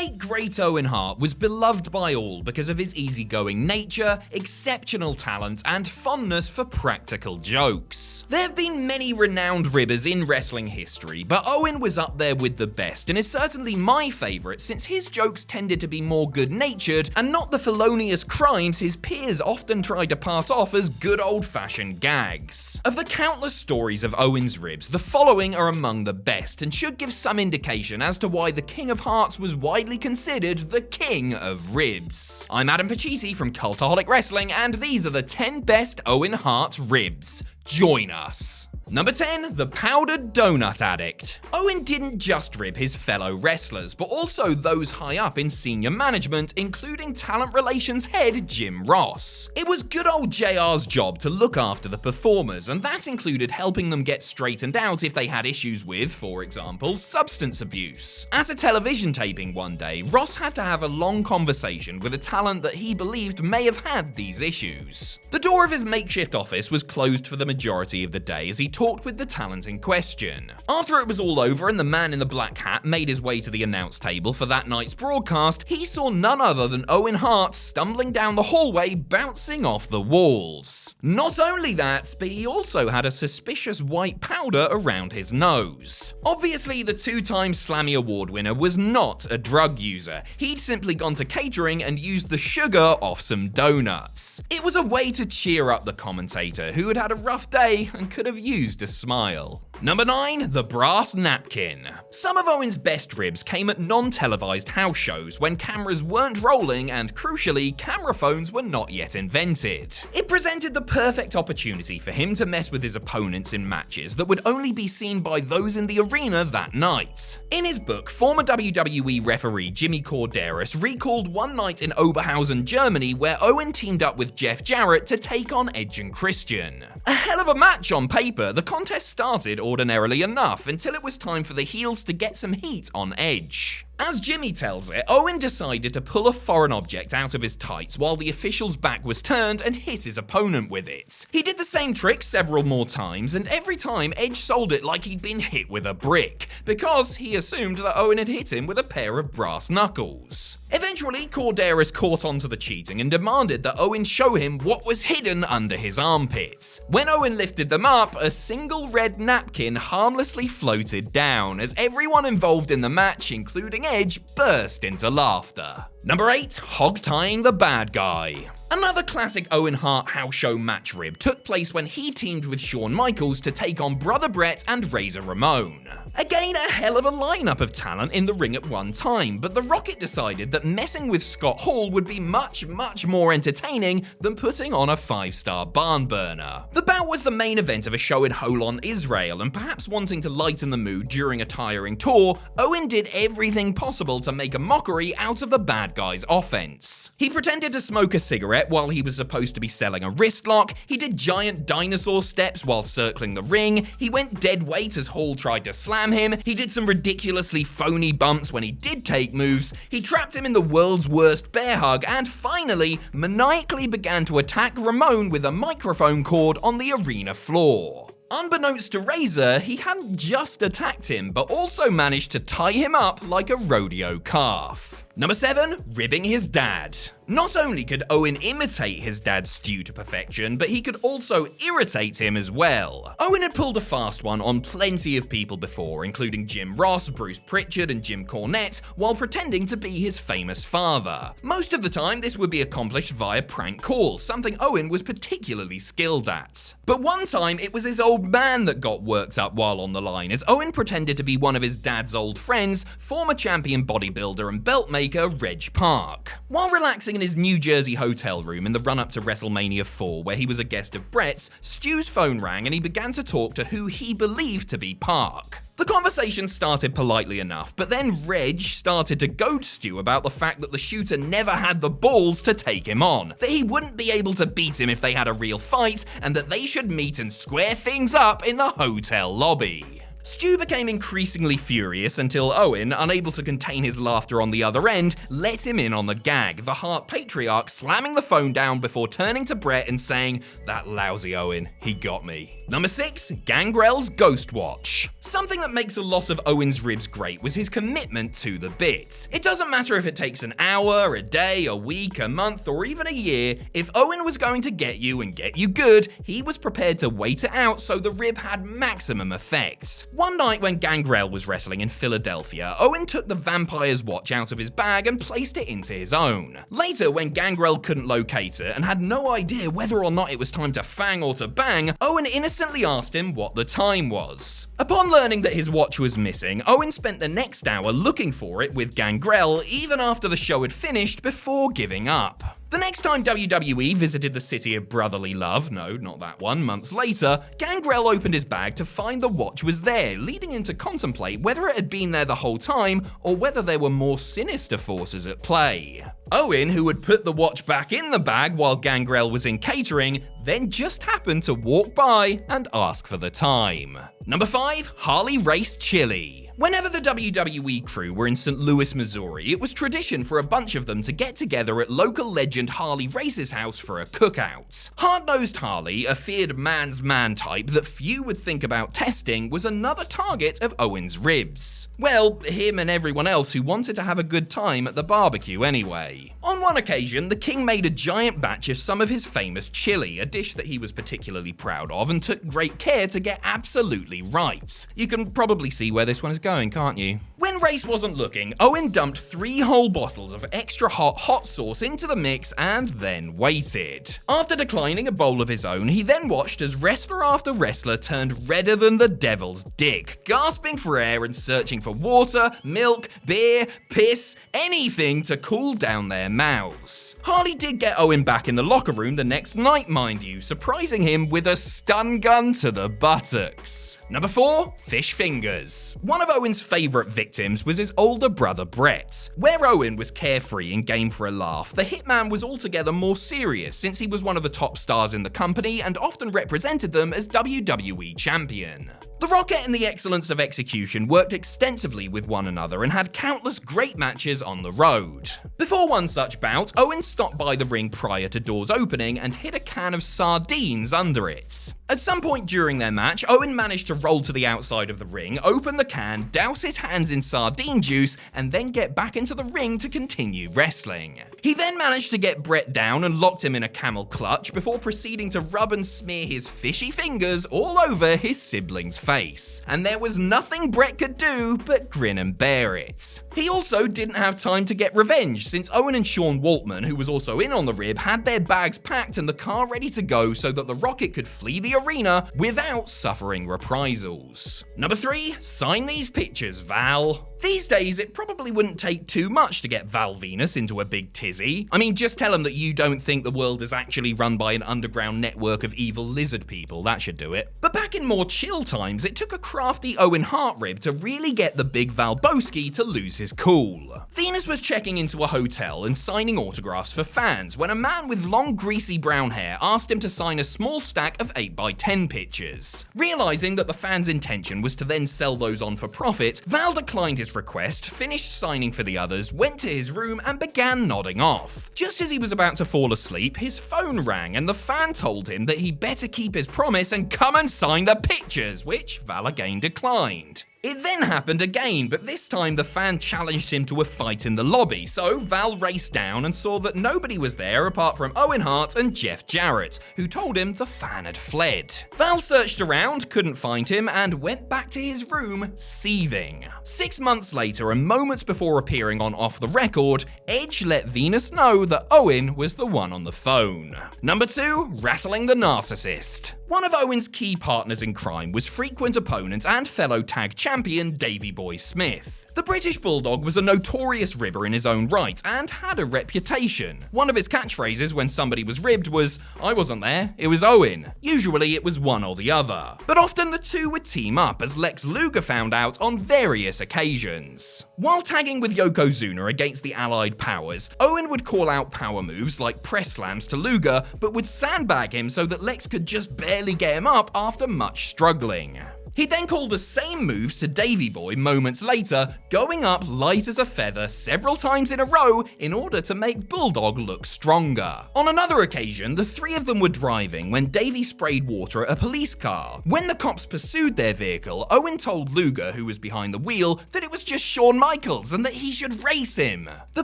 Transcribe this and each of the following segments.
late great Owen Hart was beloved by all because of his easygoing nature, exceptional talent, and fondness for practical jokes. There have been many renowned ribbers in wrestling history, but Owen was up there with the best and is certainly my favourite since his jokes tended to be more good-natured and not the felonious crimes his peers often tried to pass off as good old-fashioned gags. Of the countless stories of Owen's ribs, the following are among the best and should give some indication as to why the King of Hearts was widely considered the King of Ribs. I'm Adam Pacitti from Cultaholic Wrestling, and these are the 10 best Owen Hart ribs. Join us. Number 10, the powdered donut addict. Owen didn't just rib his fellow wrestlers, but also those high up in senior management, including talent relations head Jim Ross. It was good old JR's job to look after the performers, and that included helping them get straightened out if they had issues with, for example, substance abuse. At a television taping one day, Ross had to have a long conversation with a talent that he believed may have had these issues. The door of his makeshift office was closed for the majority of the day as he talked with the talent in question. After it was all over and the man in the black hat made his way to the announce table for that night's broadcast, he saw none other than Owen Hart stumbling down the hallway, bouncing off the walls. Not only that, but he also had a suspicious white powder around his nose. Obviously, the two-time Slammy Award winner was not a drug user. He'd simply gone to catering and used the sugar off some donuts. It was a way to cheer up the commentator, who had had a rough day and could have used a smile. Number 9, the Brass Napkin. Some of Owen's best ribs came at non-televised house shows when cameras weren't rolling and, crucially, camera phones were not yet invented. It presented the perfect opportunity for him to mess with his opponents in matches that would only be seen by those in the arena that night. In his book, former WWE referee Jimmy Korderas recalled one night in Oberhausen, Germany, where Owen teamed up with Jeff Jarrett to take on Edge and Christian. A hell of a match on paper. The contest started ordinarily enough until it was time for the heels to get some heat on Edge. As Jimmy tells it, Owen decided to pull a foreign object out of his tights while the official's back was turned and hit his opponent with it. He did the same trick several more times, and every time Edge sold it like he'd been hit with a brick, because he assumed that Owen had hit him with a pair of brass knuckles. Eventually, Korderas caught on to the cheating and demanded that Owen show him what was hidden under his armpits. When Owen lifted them up, a single red napkin harmlessly floated down, as everyone involved in the match, including Edge, burst into laughter. Number 8, hog-tying the bad guy. Another classic Owen Hart house show match rib took place when he teamed with Shawn Michaels to take on Brother Brett and Razor Ramon. Again, a hell of a lineup of talent in the ring at one time, but the Rocket decided that messing with Scott Hall would be much more entertaining than putting on a 5-star barn burner. The bout was the main event of a show in Holon, Israel, and perhaps wanting to lighten the mood during a tiring tour, Owen did everything possible to make a mockery out of the bad guy's offense. He pretended to smoke a cigarette while he was supposed to be selling a wrist lock, he did giant dinosaur steps while circling the ring, he went dead weight as Hall tried to slam him, he did some ridiculously phony bumps when he did take moves, he trapped him in the world's worst bear hug, and finally, maniacally began to attack Ramon with a microphone cord on the arena floor. Unbeknownst to Razor, he hadn't just attacked him, but also managed to tie him up like a rodeo calf. Number 7, ribbing his dad. Not only could Owen imitate his dad's stew to perfection, but he could also irritate him as well. Owen had pulled a fast one on plenty of people before, including Jim Ross, Bruce Pritchard, and Jim Cornette, while pretending to be his famous father. Most of the time, this would be accomplished via prank call, something Owen was particularly skilled at. But one time, it was his old man that got worked up while on the line, as Owen pretended to be one of his dad's old friends, former champion bodybuilder and belt maker Reg Park. While relaxing in his New Jersey hotel room in the run-up to WrestleMania 4, where he was a guest of Brett's, Stu's phone rang and he began to talk to who he believed to be Park. The conversation started politely enough, but then Reg started to goad Stu about the fact that the shooter never had the balls to take him on, that he wouldn't be able to beat him if they had a real fight, and that they should meet and square things up in the hotel lobby. Stu became increasingly furious until Owen, unable to contain his laughter on the other end, let him in on the gag, the Hart patriarch slamming the phone down before turning to Brett and saying, "That lousy Owen, he got me." Number 6, Gangrels Ghost Watch. Something that makes a lot of Owen's ribs great was his commitment to the bit. It doesn't matter if it takes an hour, a day, a week, a month, or even a year, if Owen was going to get you and get you good, he was prepared to wait it out so the rib had maximum effect. One night when Gangrel was wrestling in Philadelphia, Owen took the vampire's watch out of his bag and placed it into his own. Later, when Gangrel couldn't locate it and had no idea whether or not it was time to fang or to bang, Owen innocently asked him what the time was. Upon learning that his watch was missing, Owen spent the next hour looking for it with Gangrel, even after the show had finished, before giving up. The next time WWE visited the city of brotherly love, no, not that one, months later, Gangrel opened his bag to find the watch was there, leading him to contemplate whether it had been there the whole time or whether there were more sinister forces at play. Owen, who had put the watch back in the bag while Gangrel was in catering, then just happened to walk by and ask for the time. Number 5, Harley Race Chili. Whenever the WWE crew were in St. Louis, Missouri, it was tradition for a bunch of them to get together at local legend Harley Race's house for a cookout. Hard-nosed Harley, a feared man's man type that few would think about testing, was another target of Owen's ribs. Well, him and everyone else who wanted to have a good time at the barbecue anyway. On one occasion, the king made a giant batch of some of his famous chili, a dish that he was particularly proud of and took great care to get absolutely right. You can probably see where this one is going, can't you? When Race wasn't looking, Owen dumped 3 whole bottles of extra hot sauce into the mix and then waited. After declining a bowl of his own, he then watched as wrestler after wrestler turned redder than the devil's dick, gasping for air and searching for water, milk, beer, piss, anything to cool down their mouths. Harley did get Owen back in the locker room the next night, mind you, surprising him with a stun gun to the buttocks. Number 4, Fish Fingers. One of Owen's favourite victims was his older brother Brett. Where Owen was carefree and game for a laugh, the hitman was altogether more serious since he was one of the top stars in the company and often represented them as WWE champion. The Rocket and the excellence of execution worked extensively with one another and had countless great matches on the road. Before one such bout, Owen stopped by the ring prior to doors opening and hid a can of sardines under it. At some point during their match, Owen managed to roll to the outside of the ring, open the can, douse his hands in sardine juice, and then get back into the ring to continue wrestling. He then managed to get Brett down and locked him in a camel clutch before proceeding to rub and smear his fishy fingers all over his sibling's face. And there was nothing Brett could do but grin and bear it. He also didn't have time to get revenge, since Owen and Sean Waltman, who was also in on the rib, had their bags packed and the car ready to go so that the Rocket could flee the arena without suffering reprisals. Number 3, sign these pictures, Val. These days, it probably wouldn't take too much to get Val Venus into a big tizzy. I mean, just tell him that you don't think the world is actually run by an underground network of evil lizard people. That should do it. But back in more chill times, it took a crafty Owen Hart rib to really get the big Valboski to lose his cool. Venus was checking into a hotel and signing autographs for fans when a man with long greasy brown hair asked him to sign a small stack of 8x10 pictures. Realizing that the fan's intention was to then sell those on for profit, Val declined his request, finished signing for the others, went to his room and began nodding off. Just as he was about to fall asleep, his phone rang and the fan told him that he better keep his promise and come and sign the pictures, which Val again declined. It then happened again, but this time the fan challenged him to a fight in the lobby, so Val raced down and saw that nobody was there apart from Owen Hart and Jeff Jarrett, who told him the fan had fled. Val searched around, couldn't find him, and went back to his room, seething. 6 months later, and moments before appearing on Off the Record, Edge let Venus know that Owen was the one on the phone. Number 2, wrestling the Narcissist. One of Owen's key partners in crime was frequent opponent and fellow tag champion Davey Boy Smith. The British Bulldog was a notorious ribber in his own right and had a reputation. One of his catchphrases when somebody was ribbed was, "I wasn't there, it was Owen." Usually it was one or the other. But often the two would team up, as Lex Luger found out on various occasions. While tagging with Yokozuna against the Allied powers, Owen would call out power moves like press slams to Luger, but would sandbag him so that Lex could just barely get him up after much struggling. He then called the same moves to Davey Boy moments later, going up light as a feather several times in a row in order to make Bulldog look stronger. On another occasion, the three of them were driving when Davey sprayed water at a police car. When the cops pursued their vehicle, Owen told Luger, who was behind the wheel, that it was just Shawn Michaels and that he should race him. The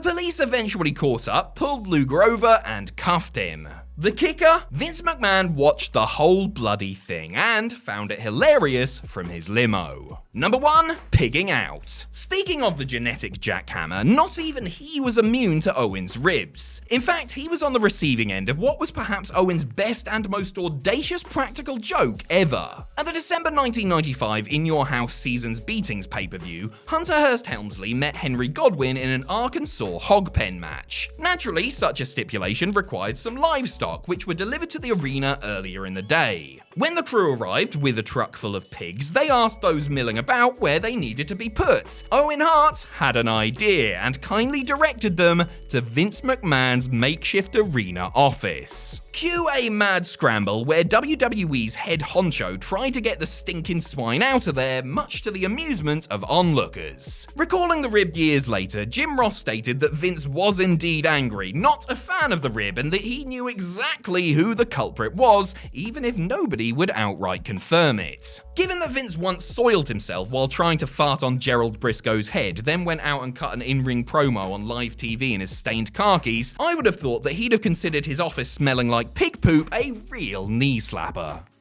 police eventually caught up, pulled Luger over, and cuffed him. The kicker? Vince McMahon watched the whole bloody thing and found it hilarious from his limo. Number 1. Pigging out. Speaking of the genetic jackhammer, not even he was immune to Owen's ribs. In fact, he was on the receiving end of what was perhaps Owen's best and most audacious practical joke ever. At the December 1995 In Your House Seasons Beatings pay-per-view, Hunter Hearst Helmsley met Henry Godwin in an Arkansas hog pen match. Naturally, such a stipulation required some livestock, which were delivered to the arena earlier in the day. When the crew arrived with a truck full of pigs, they asked those milling about where they needed to be put. Owen Hart had an idea and kindly directed them to Vince McMahon's makeshift arena office. Cue a mad scramble where WWE's head honcho tried to get the stinking swine out of there, much to the amusement of onlookers. Recalling the rib years later, Jim Ross stated that Vince was indeed angry, not a fan of the rib, and that he knew exactly who the culprit was, even if nobody would outright confirm it. Given that Vince once soiled himself while trying to fart on Gerald Briscoe's head, then went out and cut an in-ring promo on live TV in his stained khakis, I would have thought that he'd have considered his office smelling like pig poop a real knee slapper.